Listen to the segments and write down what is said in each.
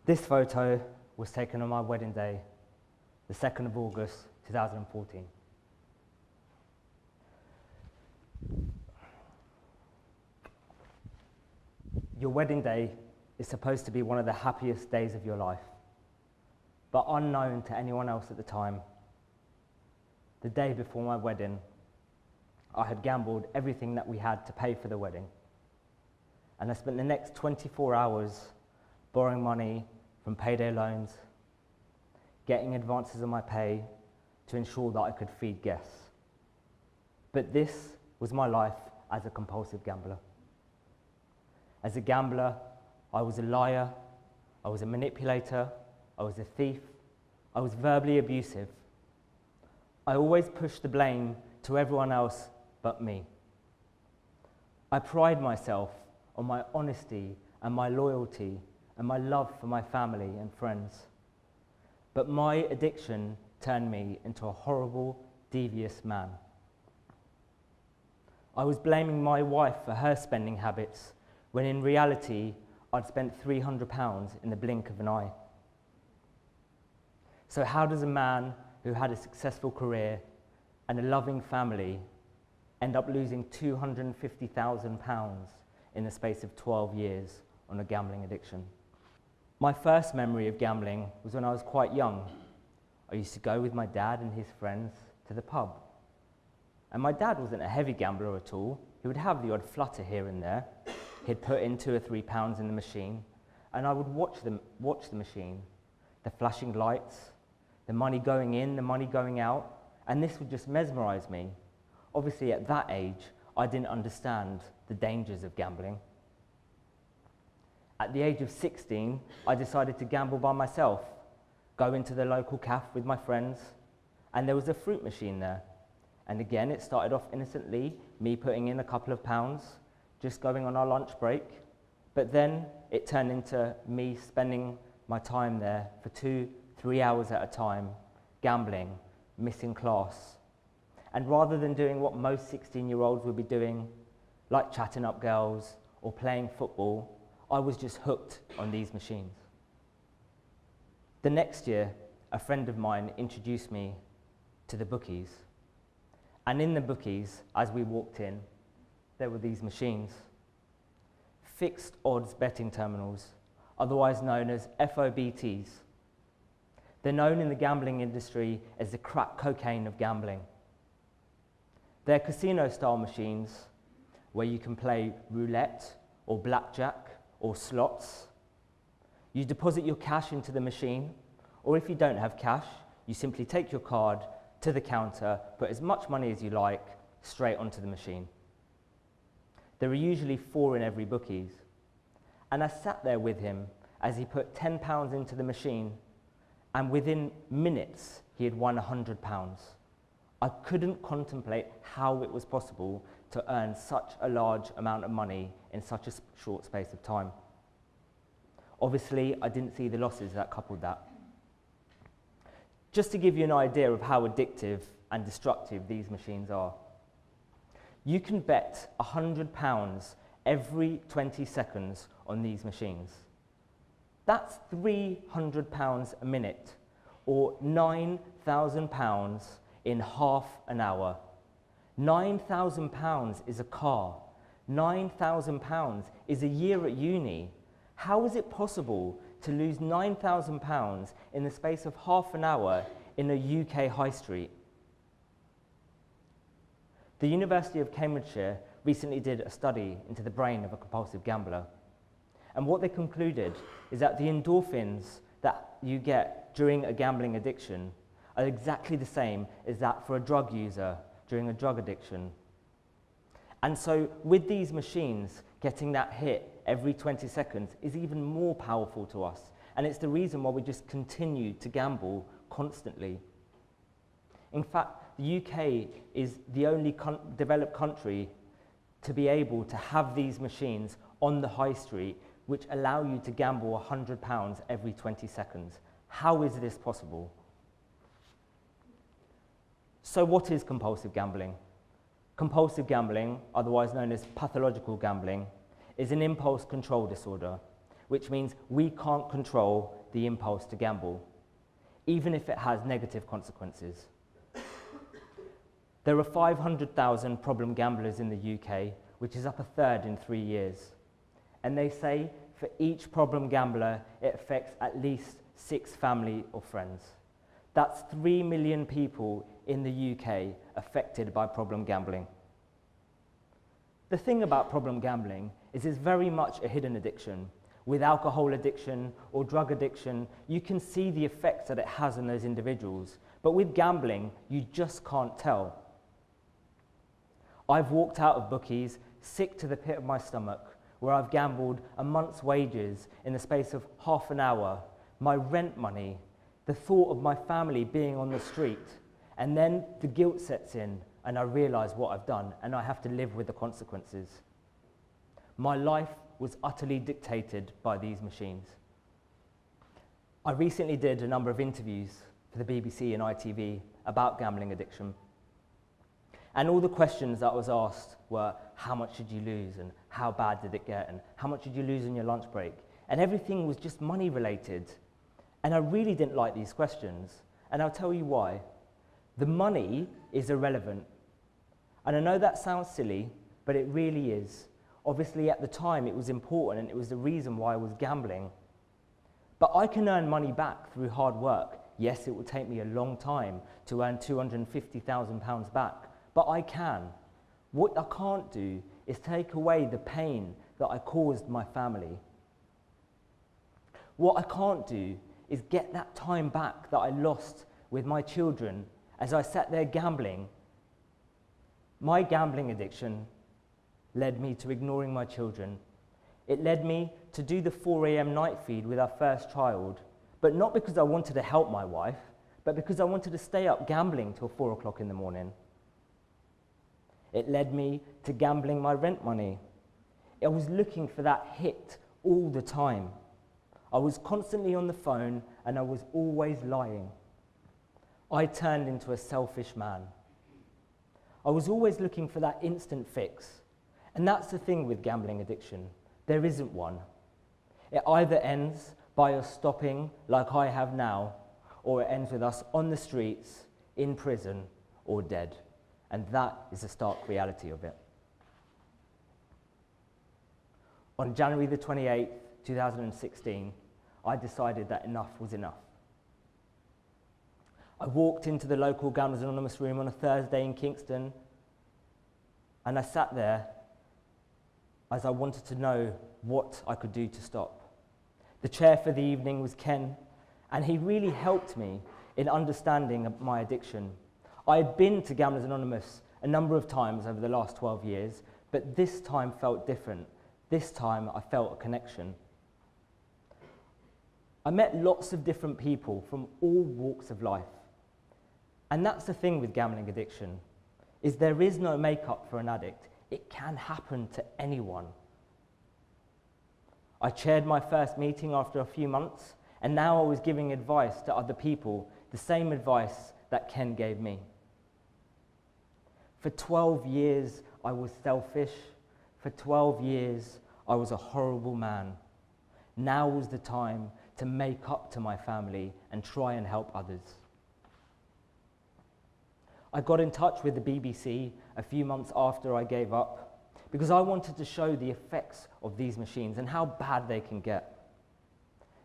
This photo was taken on my wedding day, the 2nd of August, 2014. Your wedding day is supposed to be one of the happiest days of your life, but unknown to anyone else at the time, the day before my wedding, I had gambled everything that we had to pay for the wedding. And I spent the next 24 hours borrowing money from payday loans, getting advances on my pay to ensure that I could feed guests. But this was my life as a compulsive gambler. As a gambler, I was a liar, I was a manipulator, I was a thief, I was verbally abusive. I always pushed the blame to everyone else but me. I pride myself on my honesty and my loyalty and my love for my family and friends. But my addiction turned me into a horrible, devious man. I was blaming my wife for her spending habits, when in reality, I'd spent £300 in the blink of an eye. So how does a man who had a successful career and a loving family end up losing £250,000 in the space of 12 years on a gambling addiction? My first memory of gambling was when I was quite young. I used to go with my dad and his friends to the pub. And my dad wasn't a heavy gambler at all. He would have the odd flutter here and there. He'd put in £2 or £3 in the machine, and I would watch the machine, the flashing lights, the money going in, the money going out, and this would just mesmerize me. Obviously, at that age, I didn't understand the dangers of gambling. At the age of 16, I decided to gamble by myself, go into the local cafe with my friends, and there was a fruit machine there. And again, it started off innocently, me putting in a couple of pounds, just going on our lunch break, but then it turned into me spending my time there for 2-3 hours at a time, gambling, missing class. And rather than doing what most 16-year-olds would be doing, like chatting up girls or playing football, I was just hooked on these machines. The next year, a friend of mine introduced me to the bookies. And in the bookies, as we walked in, there were these machines. Fixed odds betting terminals, otherwise known as FOBTs. They're known in the gambling industry as the crack cocaine of gambling. They're casino-style machines where you can play roulette or blackjack or slots. You deposit your cash into the machine, or if you don't have cash, you simply take your card to the counter, put as much money as you like, straight onto the machine. There are usually 4 in every bookies. And I sat there with him as he put £10 into the machine, and within minutes, he had won £100. I couldn't contemplate how it was possible to earn such a large amount of money in such a short space of time. Obviously, I didn't see the losses that coupled that. Just to give you an idea of how addictive and destructive these machines are, you can bet £100 every 20 seconds on these machines. That's £300 a minute, or £9,000 in half an hour. £9,000 is a car. £9,000 is a year at uni. How is it possible to lose £9,000 in the space of half an hour in a UK high street? The University of Cambridgeshire recently did a study into the brain of a compulsive gambler. And what they concluded is that the endorphins that you get during a gambling addiction are exactly the same as that for a drug user during a drug addiction. And so with these machines, getting that hit every 20 seconds is even more powerful to us. And it's the reason why we just continue to gamble constantly. In fact, the UK is the only developed country to be able to have these machines on the high street which allow you to gamble £100 every 20 seconds. How is this possible? So what is compulsive gambling? Compulsive gambling, otherwise known as pathological gambling, is an impulse control disorder which means we can't control the impulse to gamble, even if it has negative consequences. There are 500,000 problem gamblers in the UK, which is up a third in 3 years. And they say for each problem gambler, it affects at least 6 family or friends. That's 3 million people in the UK affected by problem gambling. The thing about problem gambling is it's very much a hidden addiction. With alcohol addiction or drug addiction, you can see the effects that it has on those individuals. But with gambling, you just can't tell. I've walked out of bookies sick to the pit of my stomach, where I've gambled a month's wages in the space of half an hour, my rent money, the thought of my family being on the street, and then the guilt sets in and I realise what I've done and I have to live with the consequences. My life was utterly dictated by these machines. I recently did a number of interviews for the BBC and ITV about gambling addiction. And all the questions that was asked were, how much did you lose and how bad did it get and how much did you lose on your lunch break? And everything was just money related. And I really didn't like these questions. And I'll tell you why. The money is irrelevant. And I know that sounds silly, but it really is. Obviously, at the time, it was important and it was the reason why I was gambling. But I can earn money back through hard work. Yes, it will take me a long time to earn £250,000 back, but I can. What I can't do is take away the pain that I caused my family. What I can't do is get that time back that I lost with my children as I sat there gambling. My gambling addiction led me to ignoring my children. It led me to do the 4 a.m. night feed with our first child, but not because I wanted to help my wife, but because I wanted to stay up gambling till 4 o'clock in the morning. It led me to gambling my rent money. I was looking for that hit all the time. I was constantly on the phone and I was always lying. I turned into a selfish man. I was always looking for that instant fix. And that's the thing with gambling addiction. There isn't one. It either ends by us stopping, like I have now, or it ends with us on the streets, in prison, or dead. And that is the stark reality of it. On January the 28th, 2016, I decided that enough was enough. I walked into the local Gamblers Anonymous room on a Thursday in Kingston, and I sat there as I wanted to know what I could do to stop. The chair for the evening was Ken, and he really helped me in understanding my addiction. I had been to Gamblers Anonymous a number of times over the last 12 years, but this time felt different. This time I felt a connection. I met lots of different people from all walks of life. And that's the thing with gambling addiction, is there is no makeup for an addict. It can happen to anyone. I chaired my first meeting after a few months, and now I was giving advice to other people, the same advice that Ken gave me. For 12 years, I was selfish. For 12 years, I was a horrible man. Now was the time to make up to my family and try and help others. I got in touch with the BBC a few months after I gave up because I wanted to show the effects of these machines and how bad they can get.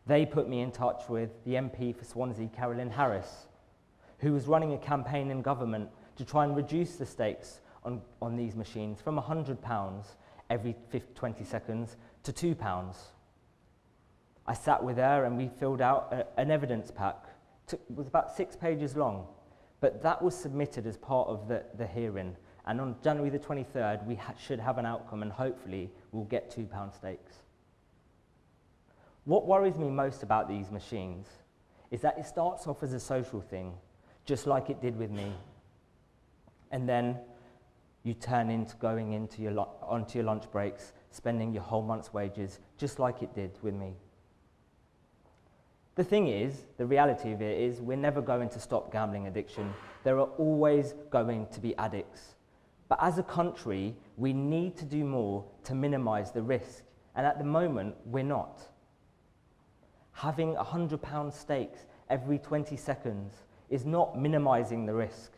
They put me in touch with the MP for Swansea, Carolyn Harris, who was running a campaign in government to try and reduce the stakes on these machines from £100 every 20 seconds to £2. I sat with her and we filled out an evidence pack. It was about 6 pages long. But that was submitted as part of the hearing. And on January the 23rd, we should have an outcome and hopefully we'll get £2 stakes. What worries me most about these machines is that it starts off as a social thing, just like it did with me. And then you turn into going onto your lunch breaks, spending your whole month's wages, just like it did with me. The thing is, the reality of it is, we're never going to stop gambling addiction. There are always going to be addicts. But as a country, we need to do more to minimise the risk. And at the moment, we're not. Having £100 stakes every 20 seconds is not minimizing the risk.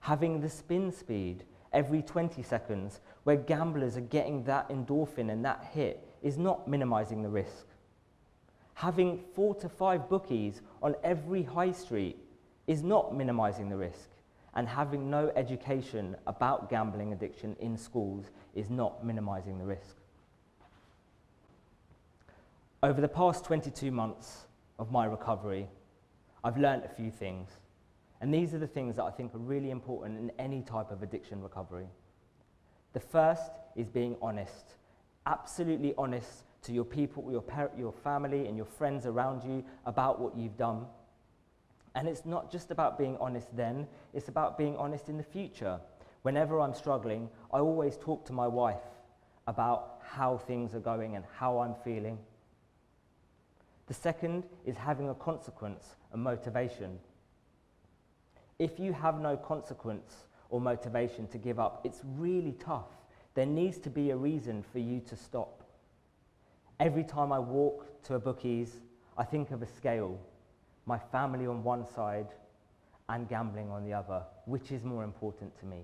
Having the spin speed every 20 seconds, where gamblers are getting that endorphin and that hit, is not minimizing the risk. Having 4 to 5 bookies on every high street is not minimizing the risk. And having no education about gambling addiction in schools is not minimizing the risk. Over the past 22 months of my recovery, I've learned a few things. And these are the things that I think are really important in any type of addiction recovery. The first is being honest. Absolutely honest to your people, your family and your friends around you about what you've done. And it's not just about being honest then, it's about being honest in the future. Whenever I'm struggling, I always talk to my wife about how things are going and how I'm feeling. The second is having a consequence and motivation. If you have no consequence or motivation to give up, it's really tough. There needs to be a reason for you to stop. Every time I walk to a bookies, I think of a scale. My family on one side and gambling on the other. Which is more important to me?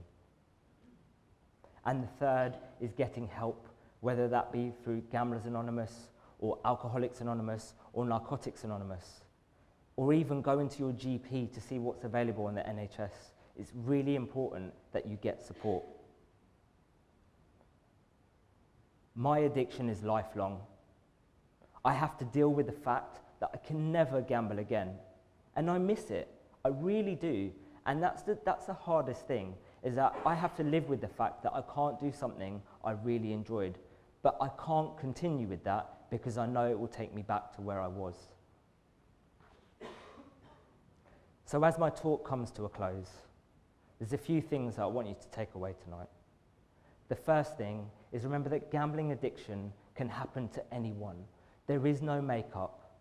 And the third is getting help, whether that be through Gamblers Anonymous or Alcoholics Anonymous or Narcotics Anonymous, or even going to your GP to see what's available on the NHS. It's really important that you get support. My addiction is lifelong. I have to deal with the fact that I can never gamble again. And I miss it. I really do. And that's the hardest thing, is that I have to live with the fact that I can't do something I really enjoyed. But I can't continue with that because I know it will take me back to where I was. So as my talk comes to a close, there's a few things that I want you to take away tonight. The first thing is, remember that gambling addiction can happen to anyone. There is no makeup.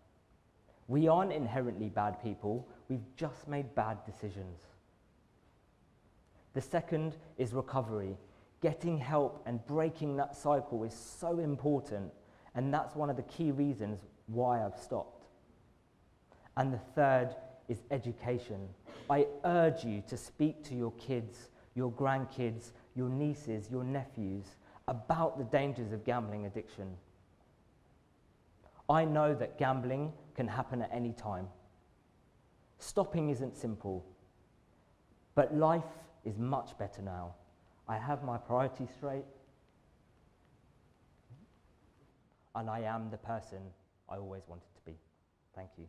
We aren't inherently bad people, we've just made bad decisions. The second is recovery. Getting help and breaking that cycle is so important, and that's one of the key reasons why I've stopped. And the third is education. I urge you to speak to your kids, your grandkids, your nieces, your nephews about the dangers of gambling addiction. I know that gambling can happen at any time. Stopping isn't simple, but life is much better now. I have my priorities straight, and I am the person I always wanted to be. Thank you.